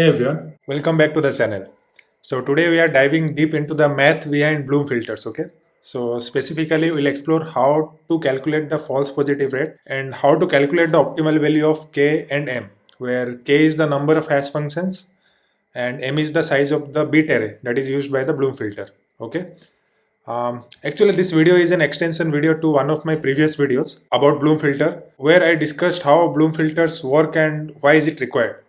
Hey everyone, welcome back to the channel. So today we are diving deep into the math behind Bloom filters, okay? So specifically we'll explore how to calculate the false positive rate and how to calculate the optimal value of k and m, where k is the number of hash functions and m is the size of the bit array that is used by the Bloom filter, okay? Actually, this video is an extension video to one of my previous videos about Bloom filter, where I discussed how Bloom filters work and why is it required.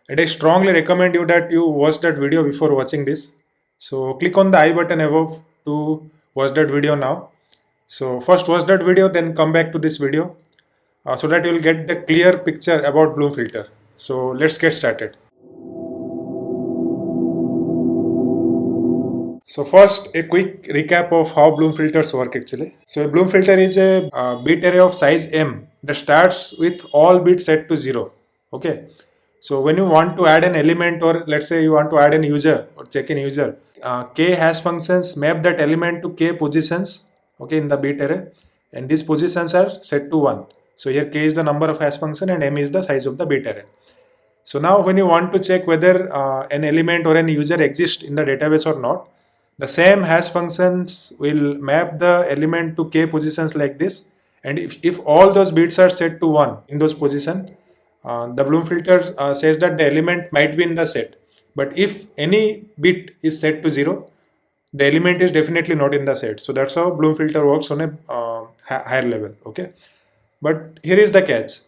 And I strongly recommend you that you watch that video before watching this. So click on the I button above to watch that video now. So first watch that video, then come back to this video so that you will get the clear picture about Bloom filter. So let's get started. So first, a quick recap of how Bloom filters work actually. So a Bloom filter is a bit array of size m that starts with all bits set to 0. Okay. So when you want to add an element, or let's say you want to add an user or check in user, k hash functions map that element to k positions, okay, in the bit array, and these positions are set to 1. So here k is the number of hash function and m is the size of the bit array. So now when you want to check whether an element or an user exists in the database or not, the same hash functions will map the element to k positions like this, and if all those bits are set to 1 in those positions, the Bloom filter says that the element might be in the set, but if any bit is set to 0, the element is definitely not in the set. So that's how Bloom filter works on a higher level, okay? But here is the catch.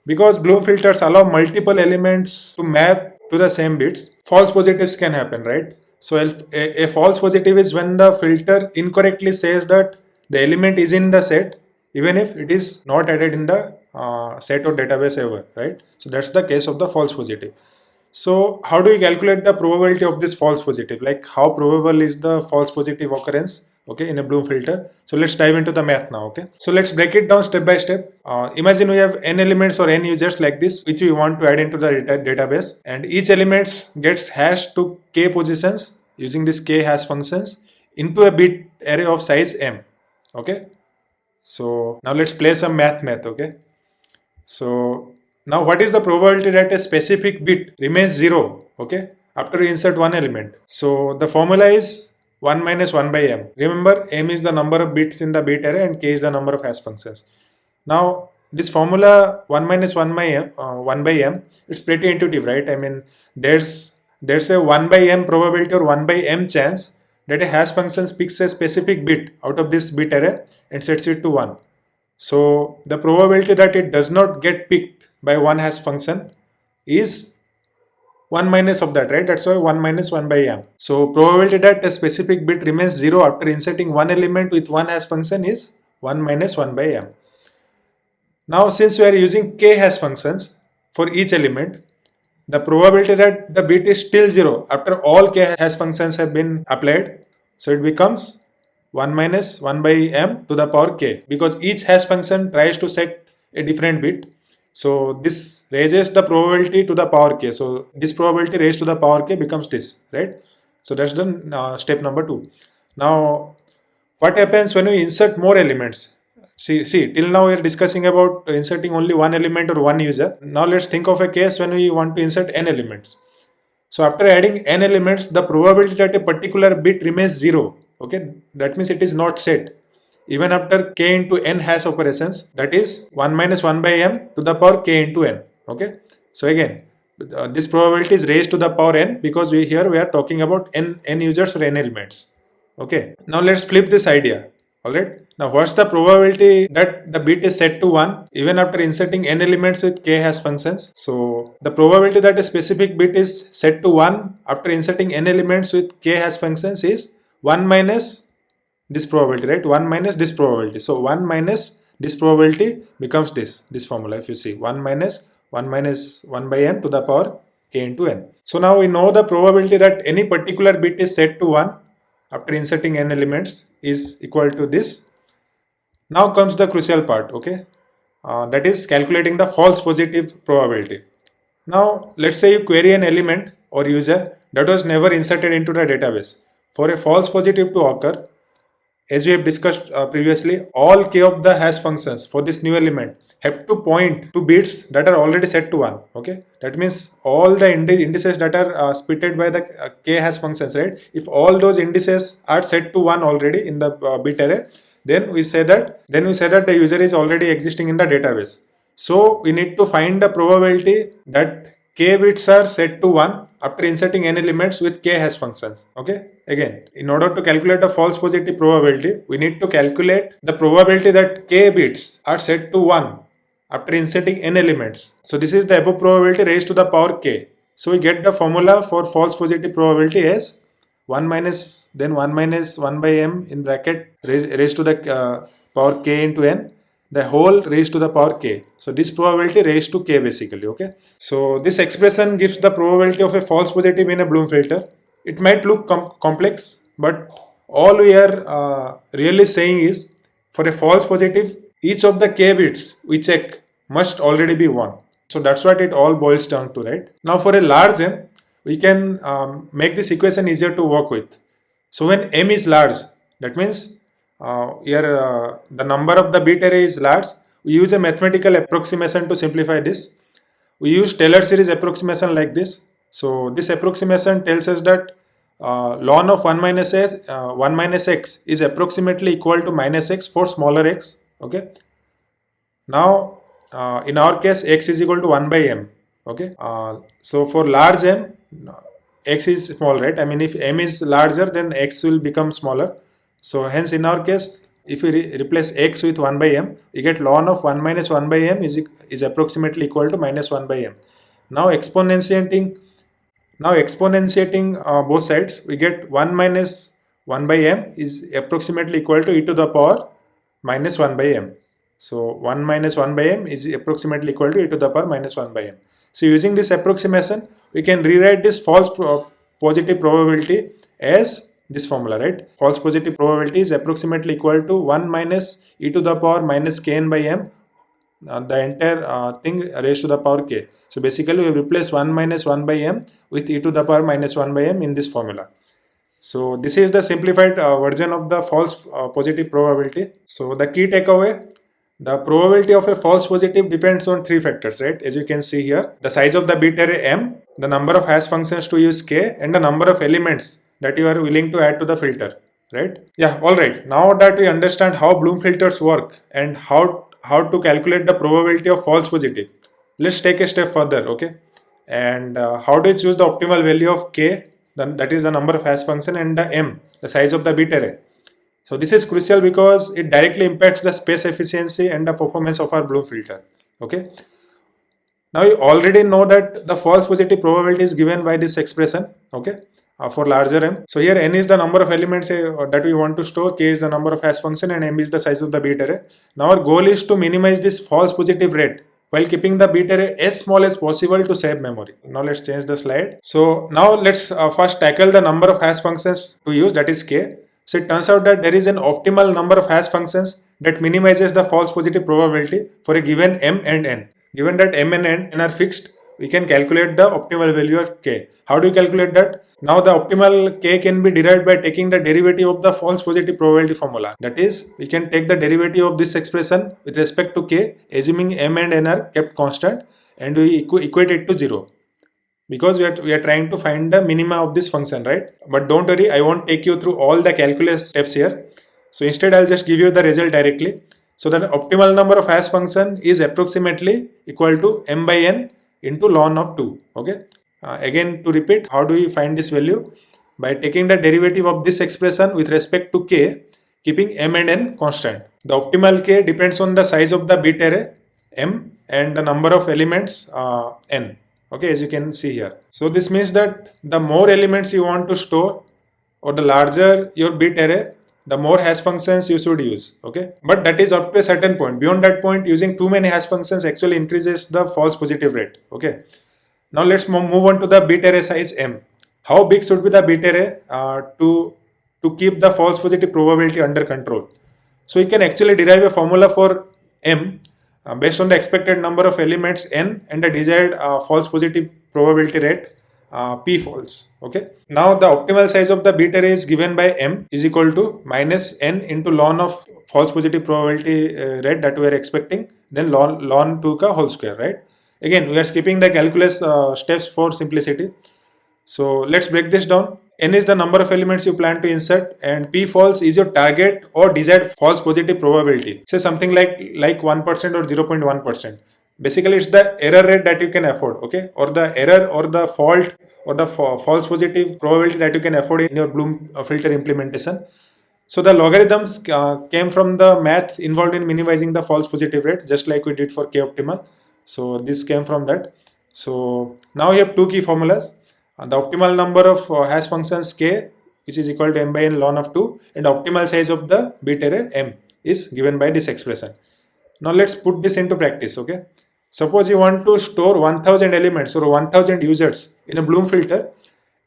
Because Bloom filters allow multiple elements to map to the same bits, false positives can happen, right? So a false positive is when the filter incorrectly says that the element is in the set, even if it is not added in the set or database ever, right? So that's the case of the false positive. So how do we calculate the probability of this false positive? Like how probable is the false positive occurrence, okay, in a Bloom filter? So let's dive into the math now, okay? So let's break it down step by step. Imagine we have n elements or n users like this, which we want to add into the database, and each element gets hashed to k positions using this k hash functions into a bit array of size m, okay? So now let's play some math, okay? So now what is the probability that a specific bit remains 0, okay, after you insert one element? So the formula is 1 minus 1 by m. Remember, m is the number of bits in the bit array and k is the number of hash functions. Now this formula 1 minus 1 by m, it's pretty intuitive, right? I mean, there's a 1 by m probability or 1 by m chance that a hash function picks a specific bit out of this bit array and sets it to 1. So the probability that it does not get picked by one hash function is 1 minus of that, right? That's why 1 minus 1 by m. So probability that a specific bit remains 0 after inserting one element with one hash function is 1 minus 1 by m. Now since we are using k hash functions for each element, the probability that the bit is still 0 after all k hash functions have been applied, so it becomes 1 minus 1 by m to the power k, because each hash function tries to set a different bit. So this raises the probability to the power k. So this probability raised to the power k becomes this, right? So that's the step number 2. Now what happens when we insert more elements? See, till now we are discussing about inserting only one element or one user. Now let's think of a case when we want to insert n elements. So after adding n elements, the probability that a particular bit remains 0, okay, that means it is not set even after k into n hash operations, that is 1 minus 1 by m to the power k into n, okay. So again, this probability is raised to the power n because we are talking about n users or n elements, okay. Now let's flip this idea. Alright, now what's the probability that the bit is set to 1 even after inserting n elements with k hash functions? So the probability that a specific bit is set to 1 after inserting n elements with k hash functions is 1 minus this probability, right? 1 minus this probability. So 1 minus this probability becomes this formula. If you see 1 minus 1 by n to the power k into n. So now we know the probability that any particular bit is set to 1 after inserting n elements is equal to this. Now comes the crucial part, okay, that is calculating the false positive probability. Now let's say you query an element or user that was never inserted into the database. For a false positive to occur, as we have discussed previously, all k of the hash functions for this new element have to point to bits that are already set to 1. Okay, that means all the indices that are splitted by the k hash functions, right? If all those indices are set to 1 already in the bit array, then we say that the user is already existing in the database. So we need to find the probability that k bits are set to 1 after inserting n elements with k hash functions. Okay, again, in order to calculate the false positive probability, we need to calculate the probability that k bits are set to 1 after inserting n elements. So this is the above probability raised to the power k. So we get the formula for false positive probability as 1 minus 1 by m in bracket raised to the power k into n, the whole raised to the power k. So this probability raised to k basically. Okay, so this expression gives the probability of a false positive in a Bloom filter. It might look complex, but all we are really saying is, for a false positive, each of the k bits we check must already be 1. So that's what it all boils down to, right? Now for a large m, we can make this equation easier to work with. So when m is large, that means here the number of the bit array is large. We use a mathematical approximation to simplify this. We use Taylor series approximation like this. So this approximation tells us that ln of 1 minus x is approximately equal to minus x for smaller x. Okay. Now in our case x is equal to 1 by m. Okay. So for large m, x is small, right? I mean, if m is larger, then x will become smaller. So hence in our case, if we replace x with 1 by m, we get ln of 1 minus 1 by m is approximately equal to minus 1 by m. Now exponentiating both sides, we get 1 minus 1 by m is approximately equal to e to the power minus 1 by m. So 1 minus 1 by m is approximately equal to e to the power minus 1 by m. So using this approximation, we can rewrite this false positive probability as this formula, right? False positive probability is approximately equal to 1 minus e to the power minus kn by m, the entire thing raised to the power k. So basically we replace 1 minus 1 by m with e to the power minus 1 by m in this formula. So this is the simplified version of the false positive probability. So the key takeaway: the probability of a false positive depends on 3 factors, right? As you can see here, the size of the bit array m, the number of hash functions to use k, and the number of elements that you are willing to add to the filter, right? Yeah, alright. Now that we understand how Bloom filters work and how to calculate the probability of false positive, let's take a step further, okay? And how do you choose the optimal value of k, that is the number of hash function, and the m, the size of the bit array. So this is crucial because it directly impacts the space efficiency and the performance of our Bloom filter. Okay. Now you already know that the false positive probability is given by this expression. Okay. For larger m. So here n is the number of elements that we want to store, k is the number of hash function, and m is the size of the bit array. Now our goal is to minimize this false positive rate while keeping the bit array as small as possible to save memory. Now let's change the slide. So now let's first tackle the number of hash functions to use, that is k. So it turns out that there is an optimal number of hash functions that minimizes the false positive probability for a given m and n. Given that m and n are fixed, we can calculate the optimal value of k. How do you calculate that? Now the optimal k can be derived by taking the derivative of the false positive probability formula. That is, we can take the derivative of this expression with respect to k, assuming m and n are kept constant, and we equate it to 0. Because we are trying to find the minima of this function, right? But don't worry, I won't take you through all the calculus steps here. So instead, I'll just give you the result directly. So the optimal number of hash function is approximately equal to m by n into ln of 2. Okay. Again, to repeat, how do we find this value? By taking the derivative of this expression with respect to k, keeping m and n constant. The optimal k depends on the size of the bit array m and the number of elements n. Okay, as you can see here. So this means that the more elements you want to store, or the larger your bit array, the more hash functions you should use. Okay, but that is up to a certain point. Beyond that point, using too many hash functions actually increases the false positive rate. Okay, now let's move on to the bit array size m. How big should be the bit array to keep the false positive probability under control? So you can actually derive a formula for m based on the expected number of elements n and the desired false positive probability rate p false. Okay. Now the optimal size of the bit array is given by m is equal to minus n into ln of false positive probability rate that we are expecting then ln 2 ka whole square, right? Again, we are skipping the calculus steps for simplicity. So let's break this down. N is the number of elements you plan to insert, and P false is your target or desired false positive probability. Say something like 1% or 0.1%. Basically, it's the error rate that you can afford, okay, or the error or the fault or the false positive probability that you can afford in your Bloom filter implementation. So the logarithms came from the math involved in minimizing the false positive rate, just like we did for k optimal. So this came from that. So now we have two key formulas. The optimal number of hash functions k, which is equal to m by n ln of 2, and optimal size of the bit array m is given by this expression. Now let's put this into practice, okay? Suppose you want to store 1000 elements or 1000 users in a Bloom filter,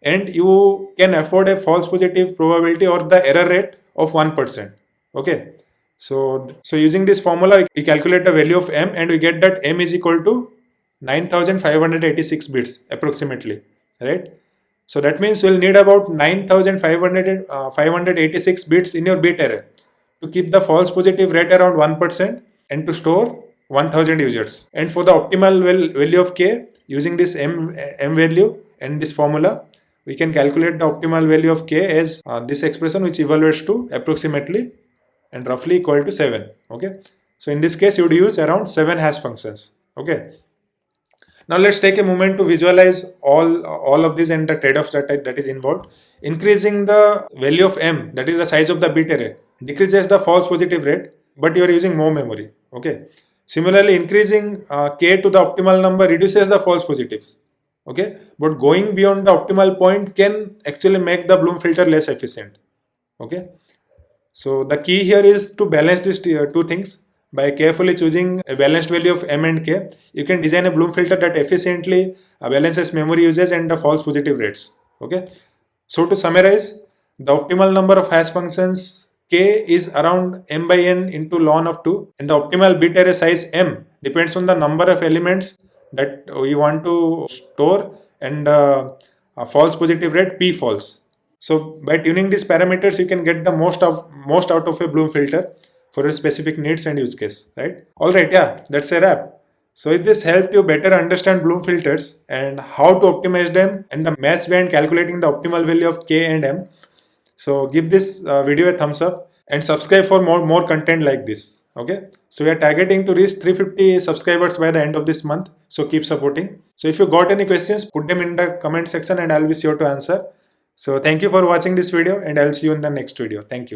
and you can afford a false positive probability or the error rate of 1%, okay? So using this formula, we calculate the value of m, and we get that m is equal to 9586 bits approximately, right? So that means you'll need about 9586 bits in your bit array to keep the false positive rate around 1% and to store 1000 users. And for the optimal value of k, using this m value and this formula, we can calculate the optimal value of k as this expression, which evaluates to approximately and roughly equal to 7, okay? So in this case, you would use around 7 hash functions, okay? Now let's take a moment to visualize all of this and the trade-offs that is involved. Increasing the value of m, that is the size of the bit array, decreases the false positive rate, but you are using more memory, okay? Similarly, increasing k to the optimal number reduces the false positives, okay? But going beyond the optimal point can actually make the Bloom filter less efficient, okay? So the key here is to balance these two things. By carefully choosing a balanced value of m and k, you can design a Bloom filter that efficiently balances memory usage and the false positive rates, okay? So to summarize, the optimal number of hash functions k is around m by n into ln of 2, and the optimal bit array size m depends on the number of elements that we want to store and a false positive rate p false. So by tuning these parameters, you can get the most out of a Bloom filter for your specific needs and use case, right? All right, yeah, that's a wrap. So if this helped you better understand Bloom filters and how to optimize them and the maths behind calculating the optimal value of k and m, so give this video a thumbs up and subscribe for more content like this, okay? So we are targeting to reach 350 subscribers by the end of this month, so keep supporting. So if you got any questions, put them in the comment section and I'll be sure to answer. So thank you for watching this video, and I'll see you in the next video. Thank you.